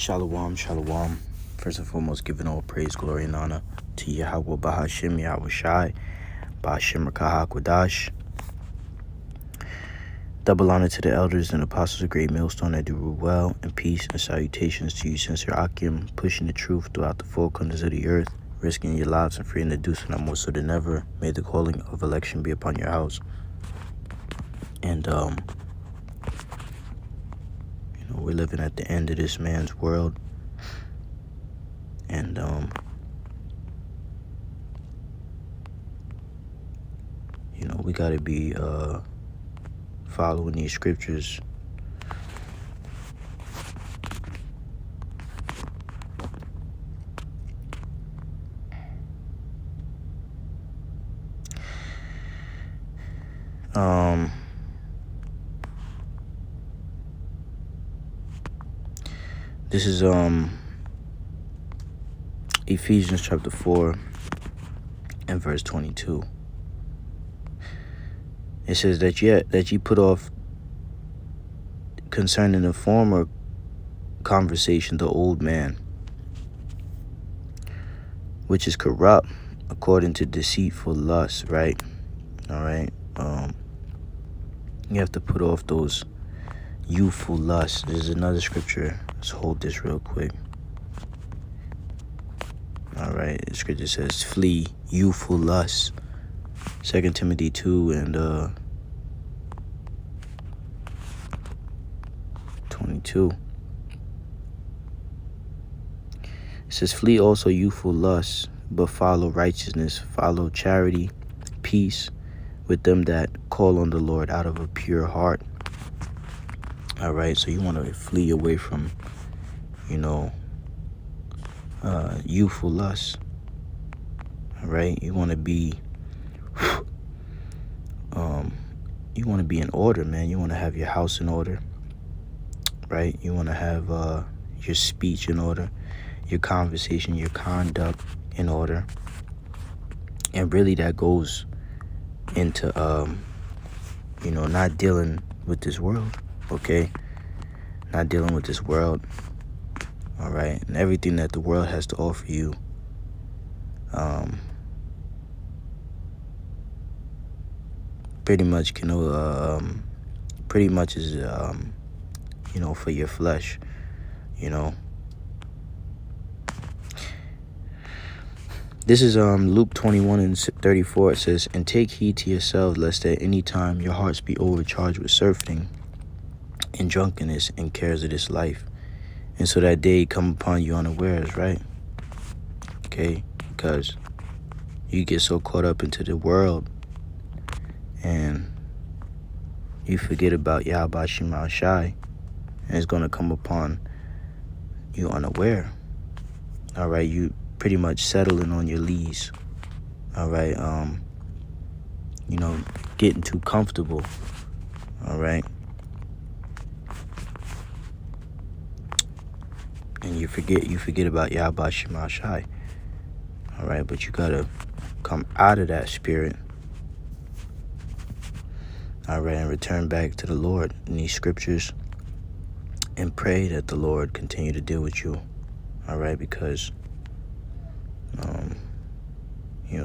Shalom, shalom. First and foremost, giving all praise, glory, and honor to Yahweh Bahashim, Yahweh Shai, Bahashim Rakah Kwadash. Double honor to the elders and apostles of Great Millstone that do rule well, and peace and salutations to you, Sincere Akim, pushing the truth throughout the four corners of the earth, risking your lives and freeing the deuce and more so than ever. May the calling of election be upon your house. And we're living at the end of this man's world. And we got to be following these scriptures. This is Ephesians chapter 4 and verse 22. It says that ye put off concerning the former conversation the old man, which is corrupt according to deceitful lust, right? All right. You have to put off those youthful lusts. There's another scripture. Let's hold this real quick. All right. The scripture says, flee youthful lusts. 2 Timothy 2 and 22. It says, flee also youthful lusts, but follow righteousness, follow charity, peace with them that call on the Lord out of a pure heart. All right, so you want to flee away from, youthful lusts. All right, you want to be, in order, man. You want to have your house in order, right? You want to have your speech in order, your conversation, your conduct in order, and really that goes into not dealing with this world. Okay, not dealing with this world. All right, and everything that the world has to offer you, pretty much is for your flesh. This is Luke 21 and 34. It says, and take heed to yourselves, lest at any time your hearts be overcharged with surfeiting and drunkenness and cares of this life, and so that day come upon you unawares, right? Okay, because you get so caught up into the world and you forget about Yahweh Shema Shai, and it's going to come upon you unaware. All right, you pretty much settling on your lees. All right, getting too comfortable. All right, and you forget about Yahweh Shema Shai. All right, but you gotta come out of that spirit. All right, and return back to the Lord in these scriptures and pray that the Lord continue to deal with you. All right, because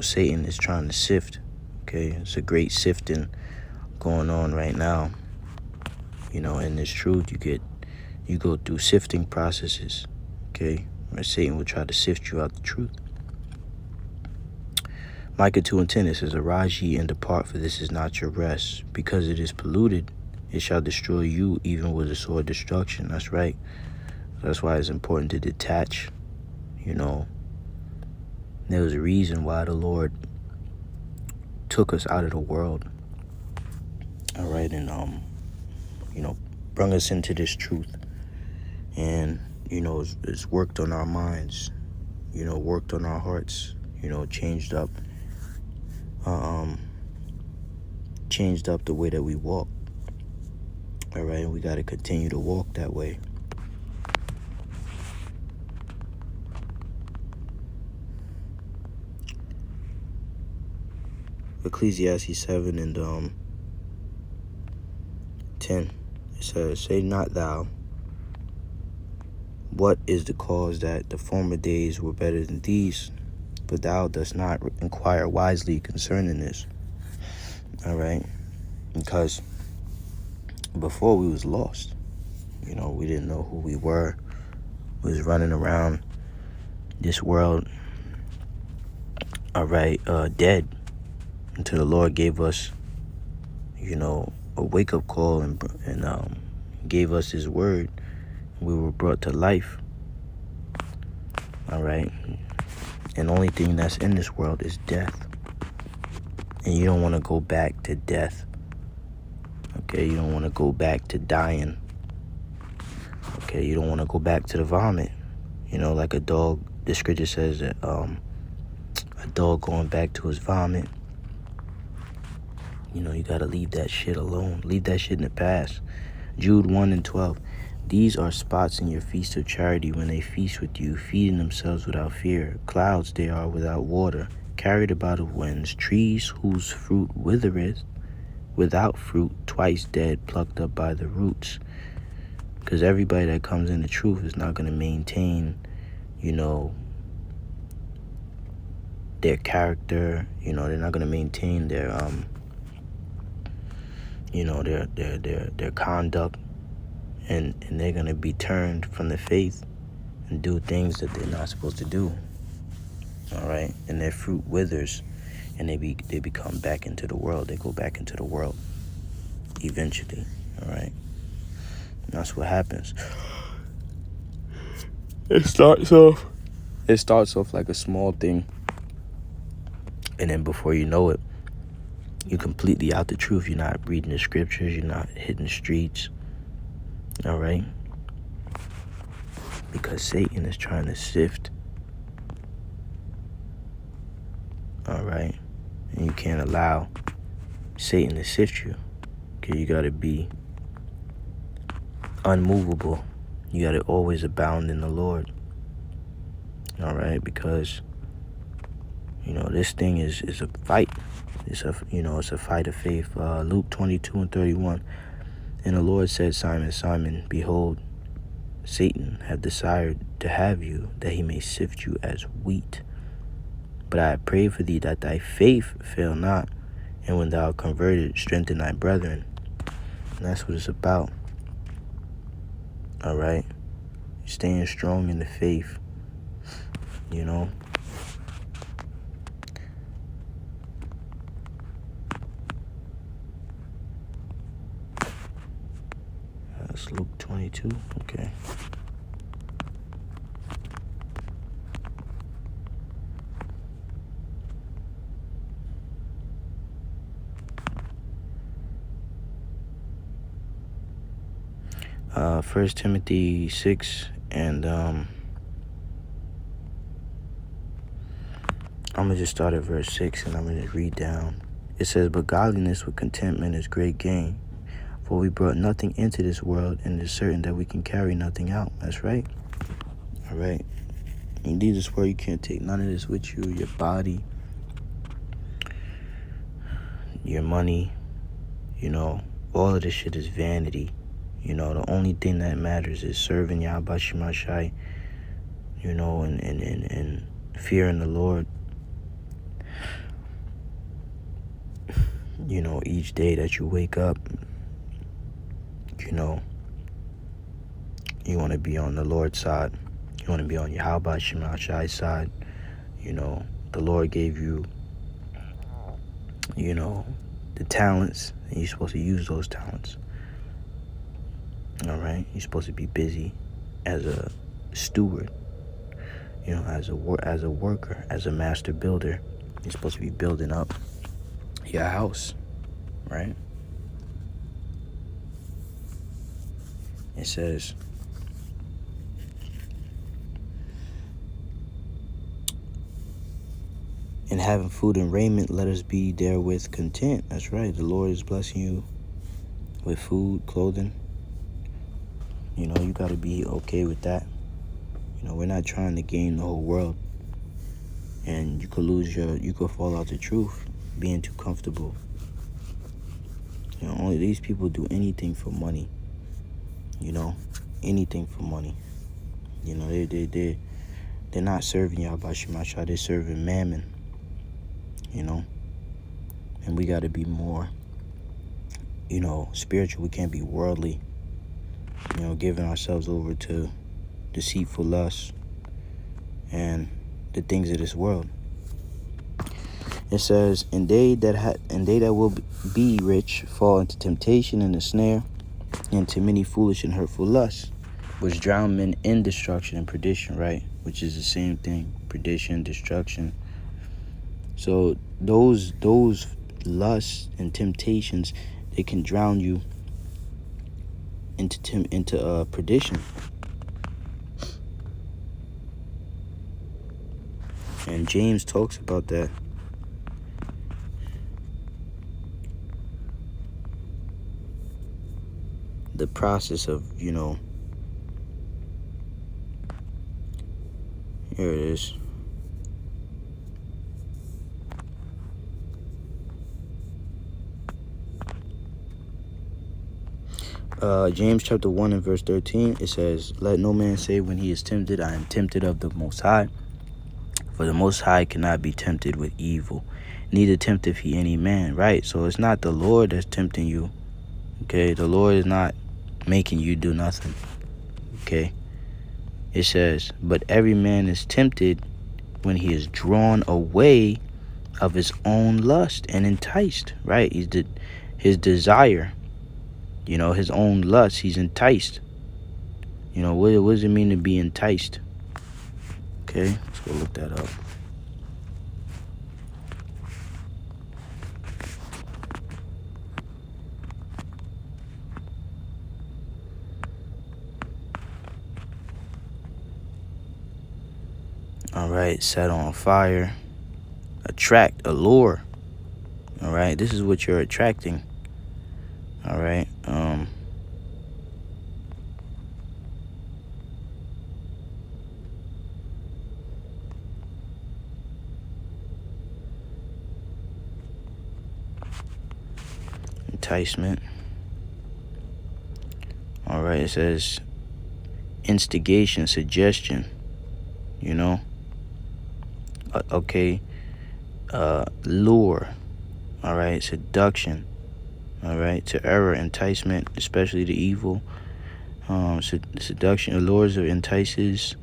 Satan is trying to sift. Okay, it's a great sifting going on right now. In this truth, you go through sifting processes. Okay, where Satan will try to sift you out the truth. Micah 2 and 10, it says, arise ye and depart, for this is not your rest. Because it is polluted, it shall destroy you, even with a sword destruction. That's right. That's why it's important to detach. There was a reason why the Lord took us out of the world. All right, and bring us into this truth. And it's worked on our minds, worked on our hearts, changed up the way that we walk. All right, and we got to continue to walk that way. Ecclesiastes 7 and 10. It says, say not thou, What is the cause that the former days were better than these? But thou dost not inquire wisely concerning this. All right? Because before we was lost. We didn't know who we were. We was running around this world, all right, dead. Until the Lord gave us, a wake-up call and gave us his word. We were brought to life. All right? And the only thing that's in this world is death. And you don't want to go back to death. Okay? You don't want to go back to dying. Okay? You don't want to go back to the vomit. Like a dog. The scripture says that a dog going back to his vomit. You got to leave that shit alone. Leave that shit in the past. Jude 1:12. These are spots in your feast of charity when they feast with you, feeding themselves without fear. Clouds they are without water, carried about of winds. Trees whose fruit withereth, without fruit, twice dead, plucked up by the roots. Because everybody that comes in the truth is not going to maintain, their character. They're not going to maintain their their conduct, and they're going to be turned from the faith and do things that they're not supposed to do. All right? And their fruit withers, and they become back into the world. They go back into the world eventually. All right? And that's what happens. It starts off like a small thing, and then before you know it, you're completely out the truth. You're not reading the scriptures. You're not hitting the streets. All right? Because Satan is trying to sift. All right? And you can't allow Satan to sift you. Okay, you got to be unmovable. You got to always abound in the Lord. All right? Because, this thing is a fight. It's a fight of faith. Luke 22:31. And the Lord said, Simon, Simon, behold, Satan hath desired to have you, that he may sift you as wheat. But I pray for thee that thy faith fail not, and when thou art converted, strengthen thy brethren. And that's what it's about. All right? Staying strong in the faith. That's Luke 22. Okay. First Timothy 6, and I'm gonna just start at verse 6, and I'm gonna read down. It says, but godliness with contentment is great gain. For we brought nothing into this world, and it is certain that we can carry nothing out. That's right. All right. You leave this world, you can't take none of this with you. Your body, your money, all of this shit is vanity. The only thing that matters is serving Yahweh Shemashai, and fearing the Lord. Each day that you wake up, you want to be on the Lord's side. You want to be on Yahweh Shemashai's side. The Lord gave you, the talents, and you're supposed to use those talents. All right? You're supposed to be busy as a steward, as a worker, as a master builder. You're supposed to be building up your house, right? It says, and having food and raiment, let us be therewith content. That's right. The Lord is blessing you with food, clothing. You got to be okay with that. We're not trying to gain the whole world. And you could fall out the truth being too comfortable. Only these people do anything for money. Anything for money. You know, they're not serving Yahweh Shemashah. They're serving Mammon, you know. And we got to be more, you know, spiritual. We can't be worldly, you know, giving ourselves over to deceitful lust and the things of this world. It says, and they that will be rich fall into temptation and a snare, and to many foolish and hurtful lusts, which drown men in destruction and perdition, right? Which is the same thing, perdition, destruction. So those lusts and temptations, they can drown you into perdition. And James talks about that. The process of, you know, here it is. James chapter 1 and verse 13, it says, let no man say when he is tempted, I am tempted of the Most High. For the Most High cannot be tempted with evil, neither tempteth he any man, right? So it's not the Lord that's tempting you, okay? The Lord is not making you do nothing, okay? It says, but every man is tempted when he is drawn away of his own lust and enticed, right? His desire, you know, his own lust, he's enticed. You know, what does it mean to be enticed? Okay, let's go look that up. All right, set on fire, attract, allure. All right, this is what you're attracting. All right, enticement. All right, it says instigation, suggestion, you know. Okay, lure. All right, seduction. All right, to error, enticement, especially to evil. Seduction, allures or entices.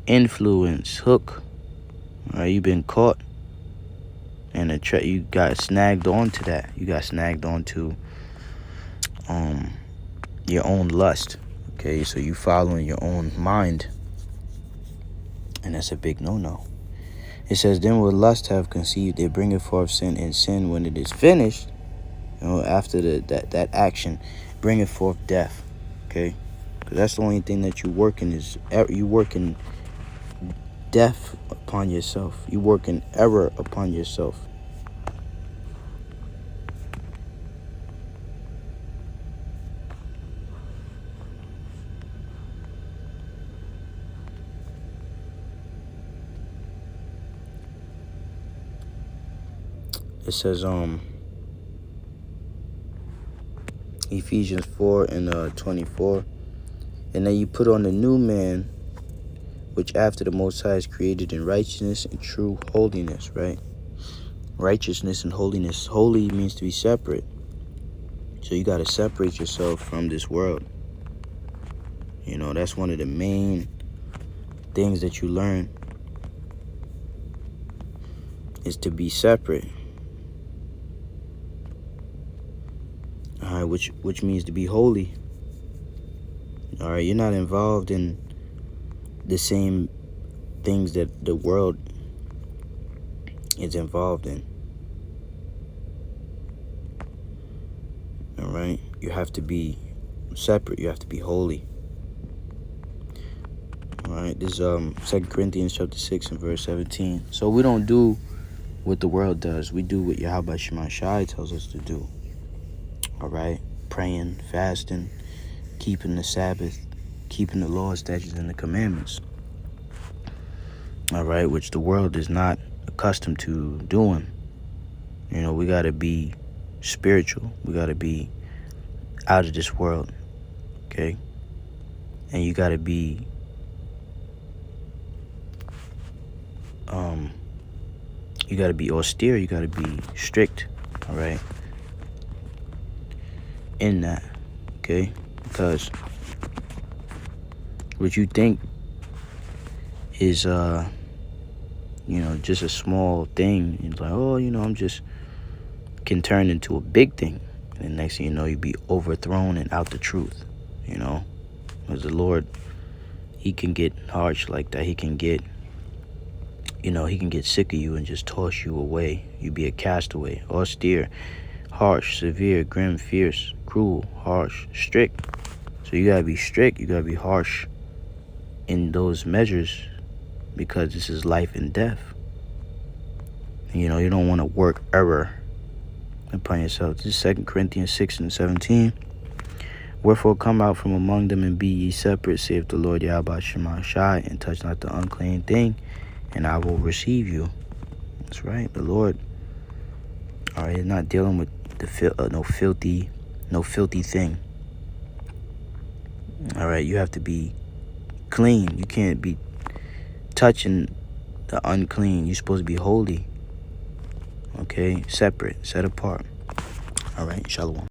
Influence, hook. All right, you've been caught, and you got snagged onto that. You got snagged onto your own lust. Okay, so you following your own mind, and that's a big no-no. It says, then will lust have conceived, it bringeth forth sin, and sin, when it is finished, you know, after that action, bringeth forth death. Okay, because that's the only thing that you working is you working death upon yourself. You working error upon yourself. It says Ephesians 4 and 24, and then you put on the new man, which after the Most High is created in righteousness and true holiness, right? Righteousness and holiness. Holy means to be separate. So you got to separate yourself from this world. You know, that's one of the main things that you learn, is to be separate. All right, which means to be holy. All right, you're not involved in the same things that the world is involved in. All right, you have to be separate. You have to be holy. All right, this is 2 Corinthians chapter 6 and verse 17. So we don't do what the world does. We do what Yahweh Shemashah tells us to do. All right, praying, fasting, keeping the Sabbath, keeping the law, statutes, and the commandments. All right, which the world is not accustomed to doing. You know, we got to be spiritual. We got to be out of this world, okay? And you got to be you got to be austere. You got to be strict. All right. In that, okay, because what you think is just a small thing, it's like, oh, I'm just, can turn into a big thing, and the next thing you know, you be overthrown and out the truth. Because the Lord, he can get harsh like that. He can get sick of you and just toss you away. You be a castaway. Austere, harsh, severe, grim, fierce, cruel, harsh, strict. So you gotta be strict. You gotta be harsh in those measures, because this is life and death. And, you don't want to work error upon yourself. This is 2 Corinthians 6:17. Wherefore come out from among them and be ye separate, saith the Lord Yahweh Shema Shai, and touch not the unclean thing, and I will receive you. That's right. The Lord, all right, is not dealing with no filthy thing. All right, you have to be clean. You can't be touching the unclean. You're supposed to be holy. Okay, separate, set apart. All right, shalom.